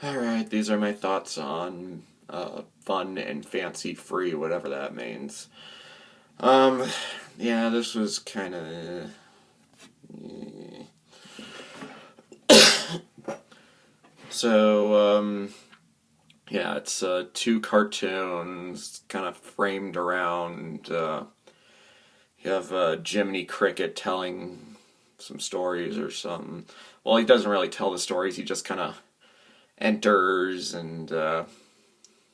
Alright, these are my thoughts on fun and fancy free, whatever that means. Um, yeah, this was kind of. So, yeah, it's two cartoons kind of framed around. You have Jiminy Cricket telling some stories or something. Well, he doesn't really tell the stories, he just kind of enters and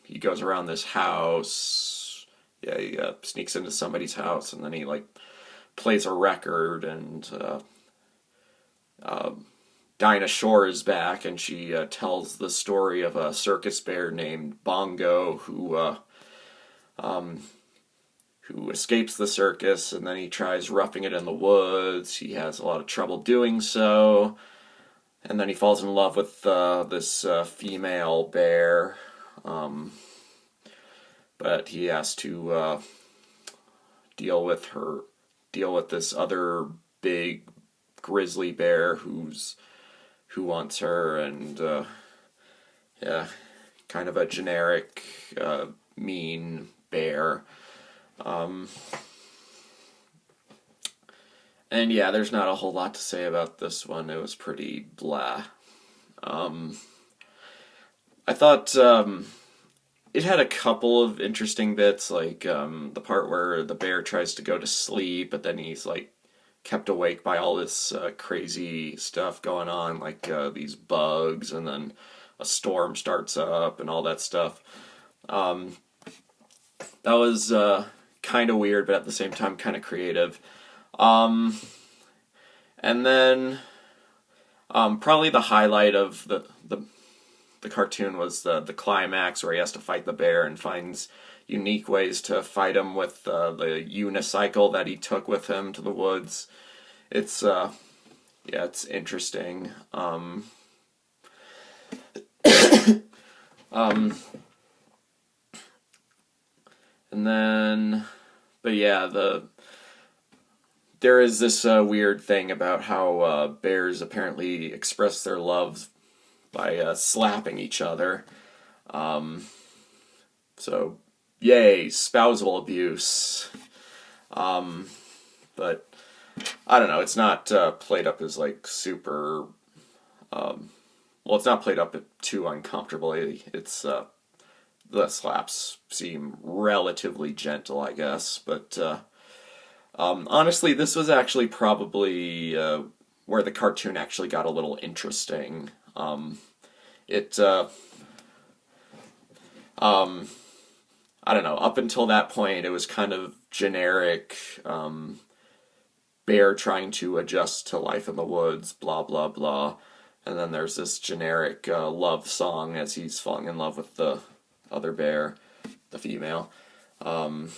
he goes around this house. Yeah, he sneaks into somebody's house and then he like plays a record and uh, Dinah Shore is back and she tells the story of a circus bear named Bongo um, who escapes the circus and then he tries roughing it in the woods. He has a lot of trouble doing so. And then he falls in love with this female bear. Um, but he has to deal with her, deal with this other big grizzly bear who wants her, and yeah, kind of a generic mean bear. Um, and yeah, there's not a whole lot to say about this one. It was pretty blah. Um, I thought it had a couple of interesting bits, like the part where the bear tries to go to sleep, but then he's like kept awake by all this crazy stuff going on, like these bugs, and then a storm starts up and all that stuff. Um, that was kind of weird, but at the same time kind of creative. Um, and then probably the highlight of the cartoon was the climax where he has to fight the bear and finds unique ways to fight him with the unicycle that he took with him to the woods. It's yeah, it's interesting. Um, and then, but yeah, there is this weird thing about how bears apparently express their love by slapping each other. Um, so, yay, spousal abuse. But I don't know. It's not played up as like super. Well, it's not played up too uncomfortably. It's the slaps seem relatively gentle, I guess. But honestly, this was actually probably where the cartoon actually got a little interesting. It I don't know. Up until that point, it was kind of generic. Bear trying to adjust to life in the woods, blah blah blah. And then there's this generic love song as he's falling in love with the other bear, the female. Um,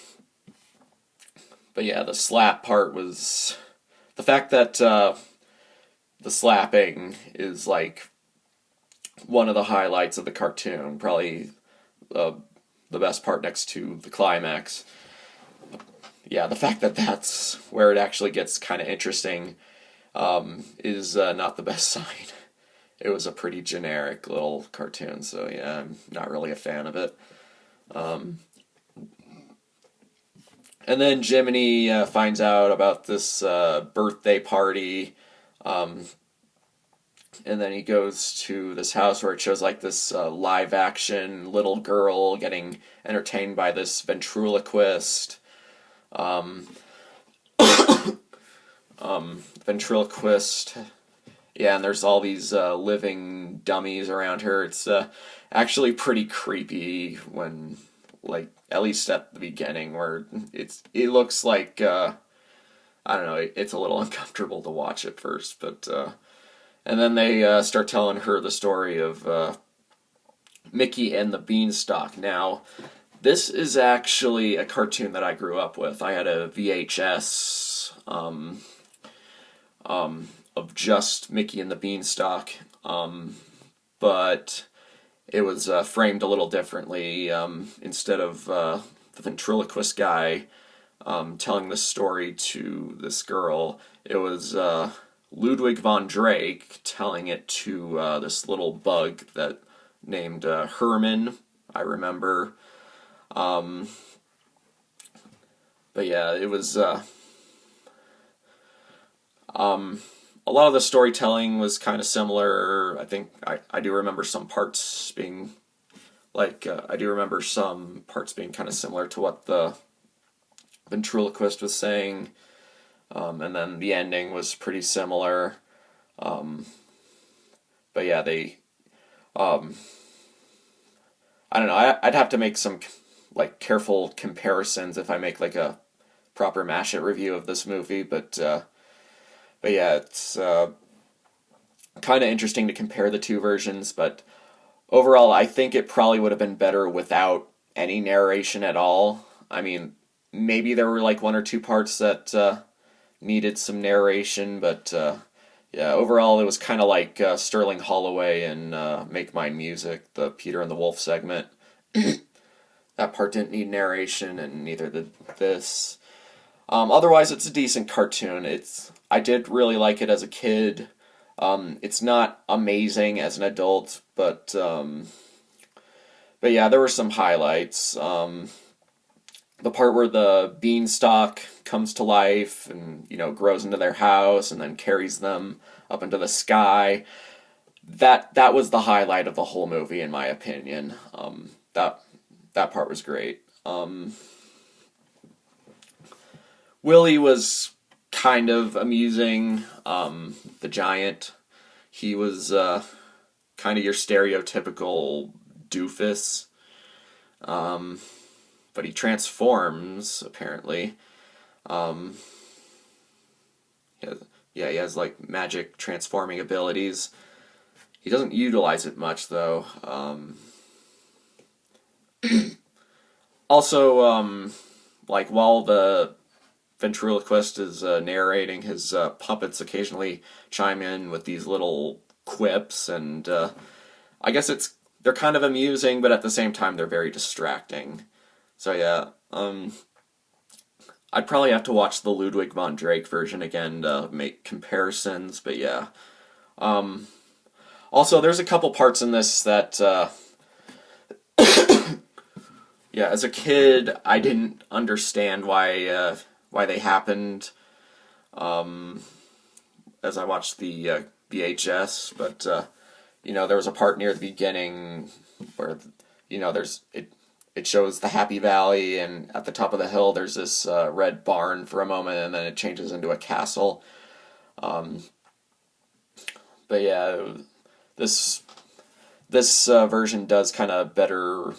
but yeah, the slap part was the fact that the slapping is like one of the highlights of the cartoon, probably uh, the best part next to the climax. Yeah, the fact that that's where it actually gets kind of interesting is not the best sign. It was a pretty generic little cartoon, so yeah, I'm not really a fan of it. Um, and then Jiminy finds out about this birthday party, um, and then he goes to this house where it shows like this live action little girl getting entertained by this ventriloquist. Um, Ventriloquist. Yeah, and there's all these living dummies around her. It's actually pretty creepy when, like, at least at the beginning, where it looks like I don't know, it's a little uncomfortable to watch at first, but and then they start telling her the story of Mickey and the Beanstalk. Now, this is actually a cartoon that I grew up with. I had a VHS of just Mickey and the Beanstalk, but it was framed a little differently. Instead of the ventriloquist guy telling the story to this girl, it was Ludwig von Drake telling it to this little bug that named Herman, I remember. Um, but yeah, it was a lot of the storytelling was kind of similar. I think I do remember some parts being I do remember some parts being kind of similar to what the ventriloquist was saying, and then the ending was pretty similar. Um, but yeah, they I don't know. I'd have to make some like careful comparisons if I make like a proper Mashit review of this movie. But yeah, it's kind of interesting to compare the two versions. But overall, I think it probably would have been better without any narration at all. I mean, maybe there were like one or two parts that needed some narration, but yeah, overall it was kind of like Sterling Holloway and Make Mine Music, the Peter and the Wolf segment. That part didn't need narration, and neither did this. Otherwise, it's a decent cartoon. I did really like it as a kid. It's not amazing as an adult, but yeah, there were some highlights. The part where the beanstalk comes to life and grows into their house and then carries them up into the sky. That was the highlight of the whole movie, in my opinion. That part was great. Willie was kind of amusing. The giant, he was kind of your stereotypical doofus. But he transforms, apparently. Um, he has like magic transforming abilities. He doesn't utilize it much, though. Also, like while the ventriloquist is narrating, his puppets occasionally chime in with these little quips, and I guess they're kind of amusing, but at the same time they're very distracting. So yeah, I'd probably have to watch the Ludwig von Drake version again to make comparisons, but yeah. Also, there's a couple parts in this that, yeah, as a kid, I didn't understand why they happened, as I watched the VHS, but, there was a part near the beginning where, it shows the Happy Valley, and at the top of the hill there's this red barn for a moment, and then it changes into a castle. But yeah, this version does kind of better.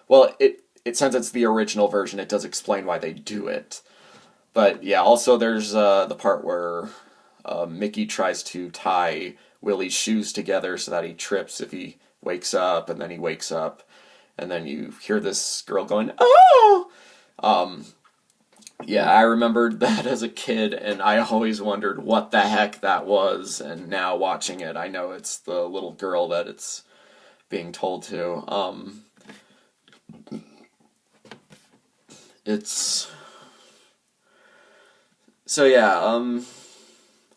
Well, it since it's the original version, it does explain why they do it. But yeah, also there's the part where Mickey tries to tie Willie's shoes together so that he trips if he wakes up, and then he wakes up, and then you hear this girl going, "Oh!" Yeah, I remembered that as a kid, and I always wondered what the heck that was, and now watching it, I know it's the little girl that it's being told to. It's... So yeah,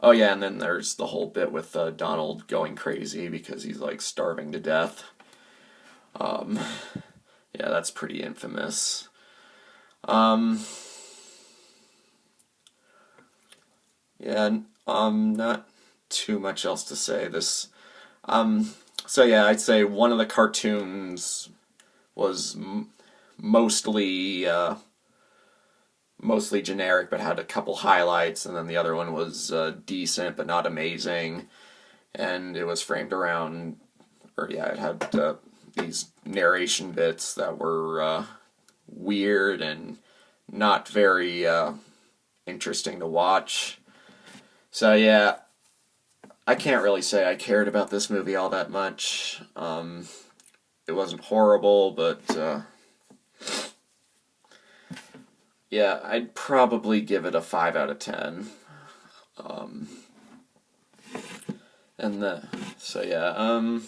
oh yeah, and then there's the whole bit with Donald going crazy because he's, like, starving to death. Yeah, that's pretty infamous. Yeah, not too much else to say. So yeah, I'd say one of the cartoons was mostly generic, but had a couple highlights, and then the other one was decent, but not amazing, and it was framed around, or yeah, it had these narration bits that were weird and not very interesting to watch. So yeah, I can't really say I cared about this movie all that much. It wasn't horrible, but yeah, I'd probably give it a 5 out of 10. So yeah,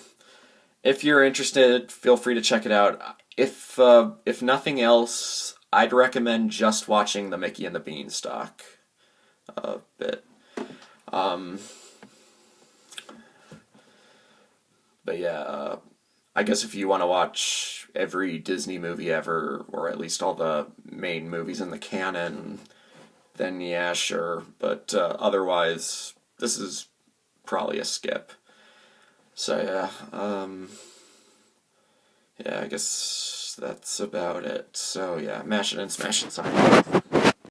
if you're interested, feel free to check it out. If nothing else, I'd recommend just watching the Mickey and the Beanstalk bit. But yeah, I guess if you want to watch every Disney movie ever, or at least all the main movies in the canon, then yeah, sure. But otherwise, this is probably a skip. So yeah, I guess that's about it. So yeah, mash it and smash it. Sign.